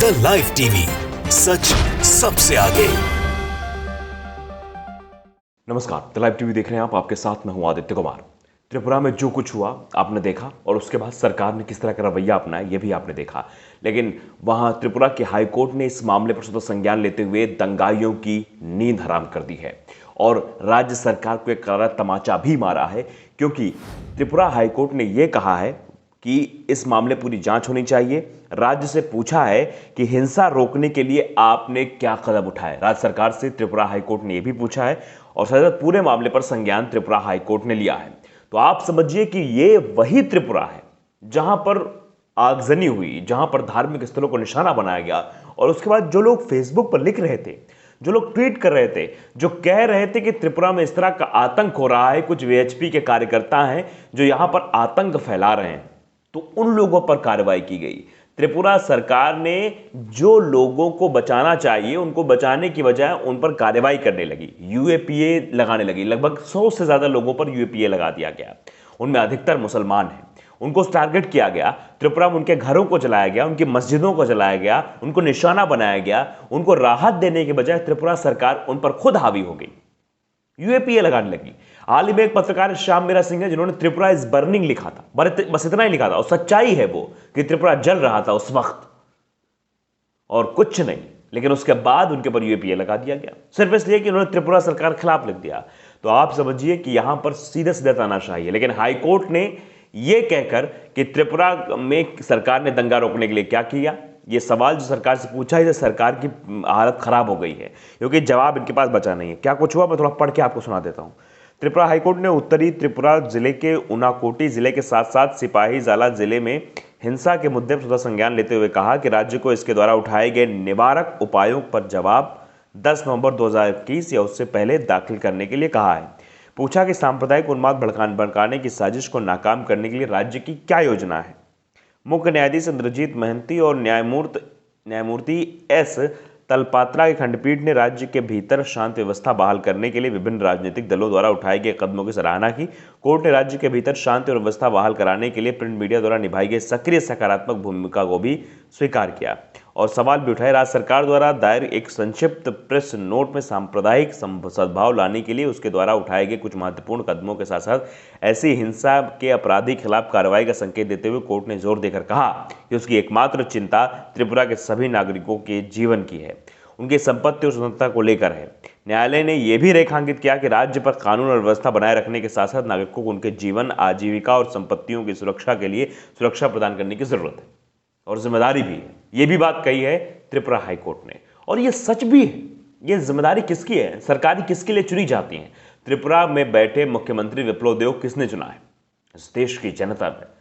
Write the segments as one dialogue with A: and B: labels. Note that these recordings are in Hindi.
A: द लाइव टीवी, सच सबसे आगे।
B: नमस्कार, द लाइव टीवी देख रहे हैं आप। आपके साथ मैं हूं आदित्य कुमार। त्रिपुरा में जो कुछ हुआ आपने देखा और उसके बाद सरकार ने किस तरह का रवैया अपनाया ये भी आपने देखा। लेकिन वहां त्रिपुरा के हाईकोर्ट ने इस मामले पर स्वतः संज्ञान लेते हुए दंगाइयों की नींद हराम कर दी है और राज्य सरकार को एक करारा तमाचा भी मारा है, क्योंकि त्रिपुरा हाईकोर्ट ने यह कहा है कि इस मामले पूरी जांच होनी चाहिए। राज्य से पूछा है कि हिंसा रोकने के लिए आपने क्या कदम उठाए। राज्य सरकार से त्रिपुरा हाईकोर्ट ने यह भी पूछा है और साथ ही पूरे मामले पर संज्ञान त्रिपुरा हाईकोर्ट ने लिया है। तो आप समझिए कि ये वही त्रिपुरा है जहां पर आगजनी हुई, जहां पर धार्मिक स्थलों को निशाना बनाया गया और उसके बाद जो लोग फेसबुक पर लिख रहे थे, जो लोग ट्वीट कर रहे थे, जो कह रहे थे कि त्रिपुरा में इस तरह का आतंक हो रहा है, कुछ वीएचपी के कार्यकर्ता हैं जो यहां पर आतंक फैला रहे हैं, तो उन लोगों पर कार्रवाई की गई। त्रिपुरा सरकार ने जो लोगों को बचाना चाहिए उनको बचाने की बजाय उन पर कार्रवाई करने लगी, यूएपीए लगाने लगी। लगभग 100 से ज्यादा लोगों पर यूएपीए लगा दिया गया। उनमें अधिकतर मुसलमान हैं। उनको टारगेट किया गया। त्रिपुरा में उनके घरों को जलाया गया, उनकी मस्जिदों को जलाया गया, उनको निशाना बनाया गया। उनको राहत देने के बजाय त्रिपुरा सरकार उन पर खुद हावी हो गई, यूएपीए लगाने लगी। हाल ही में एक पत्रकार श्याम मीरा सिंह है जिन्होंने त्रिपुरा इज बर्निंग लिखा था, बस इतना ही लिखा था और सच्चाई है वो कि त्रिपुरा जल रहा था उस वक्त और कुछ नहीं। लेकिन उसके बाद उनके पर यूएपीए लगा दिया गया सिर्फ इसलिए कि उन्होंने त्रिपुरा सरकार के खिलाफ लिख दिया। तो आप समझिए कि यहां पर सीधे सीधे तानाशाही है। लेकिन हाईकोर्ट ने यह कहकर कि त्रिपुरा में सरकार ने दंगा रोकने के लिए क्या किया, ये सवाल जो सरकार से पूछा है, सरकार की हालत खराब हो गई है क्योंकि जवाब इनके पास बचा नहीं है। क्या कुछ हुआ मैं थोड़ा पढ़ के आपको सुना देता हूं। त्रिपुरा हाईकोर्ट ने उत्तरी त्रिपुरा जिले के उनाकोटी जिले के साथ साथ सिपाहीजाला जिले में हिंसा के मुद्दे पर स्वतः संज्ञान लेते हुए कहा कि राज्य को इसके द्वारा उठाए गए निवारक उपायों पर जवाब 10 नवंबर 2021 या उससे पहले दाखिल करने के लिए कहा है। पूछा कि सांप्रदायिक उन्माद भड़काने की साजिश को नाकाम करने के लिए राज्य की क्या योजना है। मुख्य न्यायाधीश इंद्रजीत महंती और न्यायमूर्ति एस तलपात्रा की खंडपीठ ने राज्य के भीतर शांति व्यवस्था बहाल करने के लिए विभिन्न राजनीतिक दलों द्वारा उठाए गए कदमों की सराहना की। कोर्ट ने राज्य के भीतर शांति और व्यवस्था बहाल कराने के लिए प्रिंट मीडिया द्वारा निभाई गई सक्रिय सकारात्मक भूमिका को भी स्वीकार किया और सवाल भी उठाए। राज्य सरकार द्वारा दायर एक संक्षिप्त प्रेस नोट में सांप्रदायिक सद्भाव लाने के लिए उसके द्वारा उठाए गए कुछ महत्वपूर्ण कदमों के साथ साथ ऐसी हिंसा के अपराधी के खिलाफ कार्रवाई का संकेत देते हुए कोर्ट ने जोर देकर कहा कि उसकी एकमात्र चिंता त्रिपुरा के सभी नागरिकों के जीवन की है, उनकी संपत्ति और स्वतंत्रता को लेकर है। न्यायालय ने यह भी रेखांकित किया कि राज्य पर कानून और व्यवस्था बनाए रखने के साथ साथ नागरिकों को उनके जीवन, आजीविका और संपत्तियों की सुरक्षा के लिए सुरक्षा प्रदान करने की जरूरत है और जिम्मेदारी भी है। यह भी बात कही है त्रिपुरा हाईकोर्ट ने और यह सच भी है। यह जिम्मेदारी किसकी है, सरकारी किसके लिए चुनी जाती है? त्रिपुरा में बैठे मुख्यमंत्री विप्लव देव किसने चुना है? इस देश की जनता ने,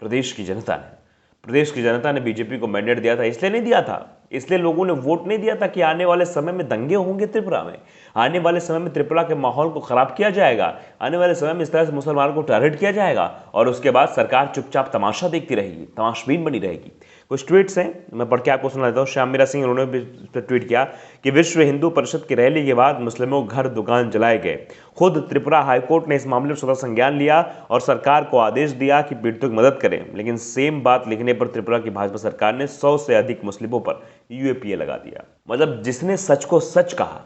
B: प्रदेश की जनता ने बीजेपी को मैंडेट दिया था। इसलिए नहीं दिया था, इसलिए लोगों ने वोट नहीं दिया था कि आने वाले समय में दंगे होंगे त्रिपुरा में, आने वाले समय में त्रिपुरा के माहौल को खराब किया जाएगा, आने वाले समय में इस तरह से मुसलमानों को टारगेट किया जाएगा और उसके बाद सरकार चुपचाप तमाशा देखती रहेगी, तमाशबीन बनी रहेगी। कुछ ट्वीट्स हैं, मैं पढ़ के आपको सुना देता हूँ। श्याम मीरा सिंह उन्होंने भी ट्वीट किया कि विश्व हिंदू परिषद की रैली के बाद मुस्लिमों घर दुकान जलाए गए। खुद त्रिपुरा हाईकोर्ट ने इस मामले पर स्वतः संज्ञान लिया और सरकार को आदेश दिया कि पीड़ितों की मदद करें। लेकिन सेम बात लिखने पर त्रिपुरा की भाजपा सरकार ने 100 से अधिक मुस्लिमों पर यूएपीए लगा दिया। मतलब जिसने सच को सच कहा,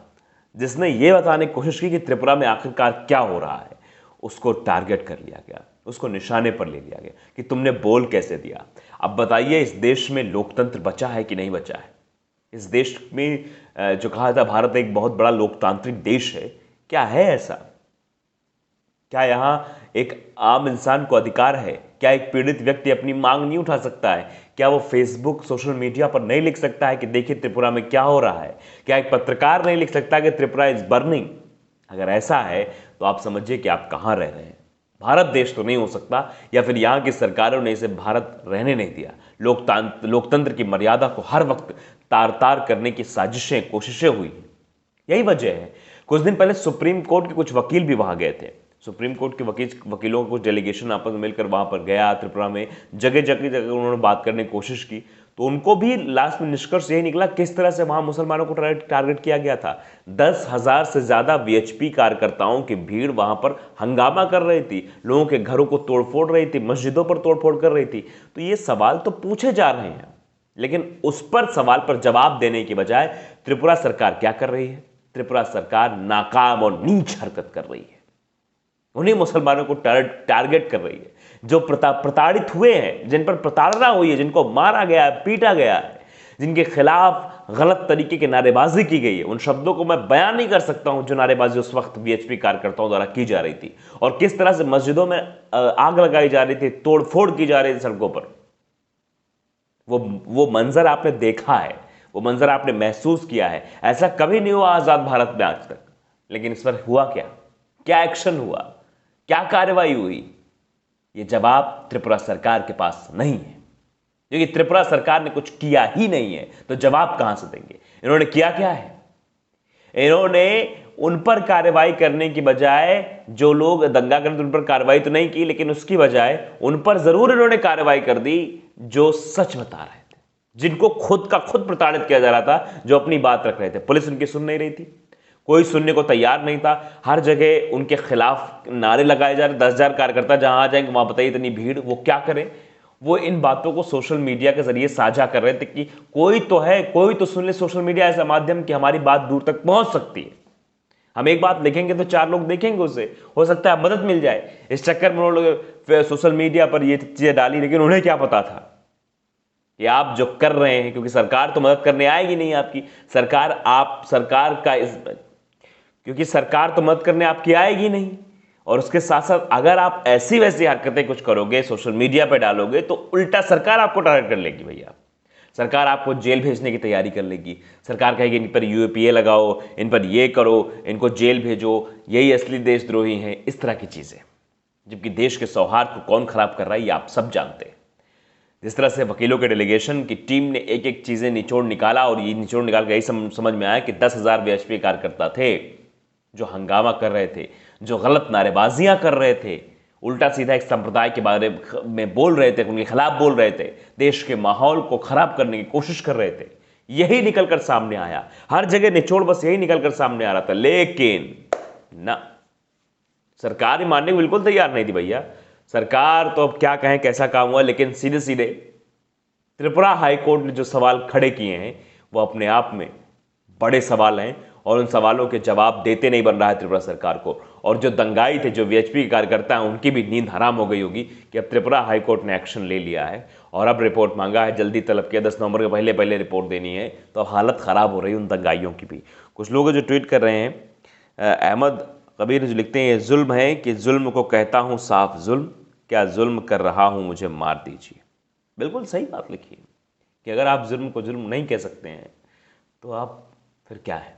B: जिसने ये बताने की कोशिश की कि त्रिपुरा में आखिरकार क्या हो रहा है, उसको टारगेट कर लिया गया, उसको निशाने पर ले लिया गया कि तुमने बोल कैसे दिया। अब बताइए इस देश में लोकतंत्र बचा है कि नहीं बचा है? इस देश में जो कहा था भारत एक बहुत बड़ा लोकतांत्रिक देश है, क्या है ऐसा? क्या यहां एक आम इंसान को अधिकार है? क्या एक पीड़ित व्यक्ति अपनी मांग नहीं उठा सकता है? क्या वो फेसबुक, सोशल मीडिया पर नहीं लिख सकता है कि देखिए त्रिपुरा में क्या हो रहा है? क्या एक पत्रकार नहीं लिख सकता कि त्रिपुरा इज बर्निंग? अगर ऐसा है तो आप समझिए कि आप कहां रह रहे हैं। भारत देश तो नहीं हो सकता, या फिर यहां की सरकारों ने इसे भारत रहने नहीं दिया। लोकतंत्र की मर्यादा को हर वक्त तार तार करने की साजिशें, कोशिशें हुई। यही वजह है कुछ दिन पहले सुप्रीम कोर्ट के कुछ वकील भी वहां गए थे। सुप्रीम कोर्ट के वकीलों का कुछ डेलीगेशन आपस में मिलकर वहां पर गया त्रिपुरा में, जगह जगह उन्होंने बात करने की कोशिश की, तो उनको भी लास्ट में निष्कर्ष यही निकला किस तरह से वहां मुसलमानों को टारगेट किया गया था। 10,000 से ज्यादा वीएचपी कार्यकर्ताओं की भीड़ वहां पर हंगामा कर रही थी, लोगों के घरों को तोड़फोड़ रही थी, मस्जिदों पर तोड़फोड़ कर रही थी। तो ये सवाल तो पूछे जा रहे हैं लेकिन उस पर सवाल पर जवाब देने की बजाय त्रिपुरा सरकार क्या कर रही है? त्रिपुरा सरकार नाकाम और नीच हरकत कर रही है। उन्हीं मुसलमानों को टारगेट कर रही है जो प्रताड़ित हुए हैं, जिन पर प्रताड़ना हुई है, जिनको मारा गया है, पीटा गया है, जिनके खिलाफ गलत तरीके की नारेबाजी की गई है। उन शब्दों को मैं बयान नहीं कर सकता हूं जो नारेबाजी उस वक्त वीएचपी कार्यकर्ताओं द्वारा की जा रही थी और किस तरह से मस्जिदों में आग लगाई जा रही थी, तोड़फोड़ की जा रही थी सड़कों पर। वो मंजर आपने देखा है, वो मंजर आपने महसूस किया है। ऐसा कभी नहीं हुआ आजाद भारत में आज तक। लेकिन इस पर हुआ क्या एक्शन हुआ, क्या कार्रवाई हुई? ये जवाब त्रिपुरा सरकार के पास नहीं है, क्योंकि त्रिपुरा सरकार ने कुछ किया ही नहीं है, तो जवाब कहां से देंगे? इन्होंने किया क्या है? इन्होंने उन पर कार्रवाई करने की बजाय, जो लोग दंगा कर उन पर कार्रवाई तो नहीं की, लेकिन उसकी बजाय उन पर जरूर इन्होंने कार्रवाई कर दी जो सच बता रहे थे, जिनको खुद का खुद प्रताड़ित किया जा रहा था, जो अपनी बात रख रहे थे। पुलिस उनकी सुन नहीं रही थी, कोई सुनने को तैयार नहीं था। हर जगह उनके खिलाफ नारे लगाए जा रहे। 10,000 कार्यकर्ता जहां आ जाएंगे वहां बताइए इतनी भीड़, वो क्या करें? वो इन बातों को सोशल मीडिया के जरिए साझा कर रहे थे कि कोई तो है, कोई तो सुन ले। सोशल मीडिया ऐसा माध्यम कि हमारी बात दूर तक पहुंच सकती है। हम एक बात लिखेंगे तो 4 लोग देखेंगे, उसे हो सकता है मदद मिल जाए। इस चक्कर में उन्होंने सोशल मीडिया पर ये चीजें डाली, लेकिन उन्हें क्या पता था कि आप जो कर रहे हैं, क्योंकि सरकार तो मदद करने आएगी नहीं आपकी। क्योंकि सरकार तो मदद करने आपकी आएगी नहीं। और उसके साथ साथ अगर आप ऐसी वैसी हरकतें कुछ करोगे, सोशल मीडिया पे डालोगे, तो उल्टा सरकार आपको टारगेट कर लेगी। भैया, सरकार आपको जेल भेजने की तैयारी कर लेगी। सरकार कहेगी इन पर यूएपीए लगाओ, इन पर ये करो, इनको जेल भेजो, यही असली देशद्रोही हैं, इस तरह की चीजें। जबकि देश के सौहार्द को कौन खराब कर रहा है ये आप सब जानते हैं। जिस तरह से वकीलों के डेलीगेशन की टीम ने एक एक चीजें निचोड़ निकाला, और ये निचोड़ निकाल के यही समझ में आया कि 10,000 वीएचपी कार्यकर्ता थे जो हंगामा कर रहे थे, जो गलत नारेबाजियां कर रहे थे, उल्टा सीधा एक संप्रदाय के बारे में बोल रहे थे, उनके खिलाफ बोल रहे थे, देश के माहौल को खराब करने की कोशिश कर रहे थे। यही निकलकर सामने आया। हर जगह निचोड़ बस यही निकलकर सामने आ रहा था। लेकिन ना, सरकार ही मानने को बिल्कुल तैयार नहीं थी। भैया, सरकार तो अब क्या कहें कैसा काम हुआ, लेकिन सीधे सीधे त्रिपुरा हाईकोर्ट ने जो सवाल खड़े किए हैं वो अपने आप में बड़े सवाल हैं, और उन सवालों के जवाब देते नहीं बन रहा है त्रिपुरा सरकार को। और जो दंगाई थे, जो वीएचपी के कार्यकर्ता हैं, उनकी भी नींद हराम हो गई होगी कि अब त्रिपुरा हाईकोर्ट ने एक्शन ले लिया है और अब रिपोर्ट मांगा है, जल्दी तलब किया, 10 नवंबर के पहले पहले रिपोर्ट देनी है। तो अब हालत ख़राब हो रही है उन दंगाइयों की भी। कुछ लोग जो ट्वीट कर रहे हैं, अहमद कबीर जो लिखते हैं, ये जुल्म है कि जुल्म को कहता हूँ साफ जुल्म, क्या जुल्म कर रहा हूँ मुझे मार दीजिए। बिल्कुल सही बात लिखी है कि अगर आप जुल्म को जुल्म नहीं कह सकते हैं तो आप फिर क्या है,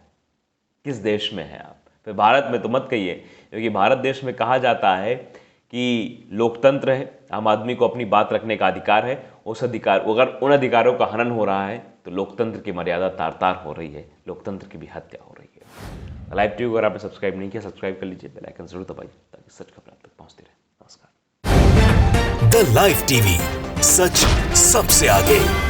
B: किस देश में हैं आप? फिर भारत में तो मत कहिए, क्योंकि भारत देश में कहा जाता है कि लोकतंत्र है, आम आदमी को अपनी बात रखने का अधिकार है। उस अधिकार, अगर उन अधिकारों का हनन हो रहा है तो लोकतंत्र की मर्यादा तार तार हो रही है, लोकतंत्र की भी हत्या हो रही है। लाइव टीवी अगर आपने सब्सक्राइब नहीं किया, सब्सक्राइब कर लीजिए, बेल आइकन जरूर दबाइए ताकि सच खबर आप तक पहुंचती रहे। नमस्कार।
A: द लाइव टीवी, सच सबसे आगे।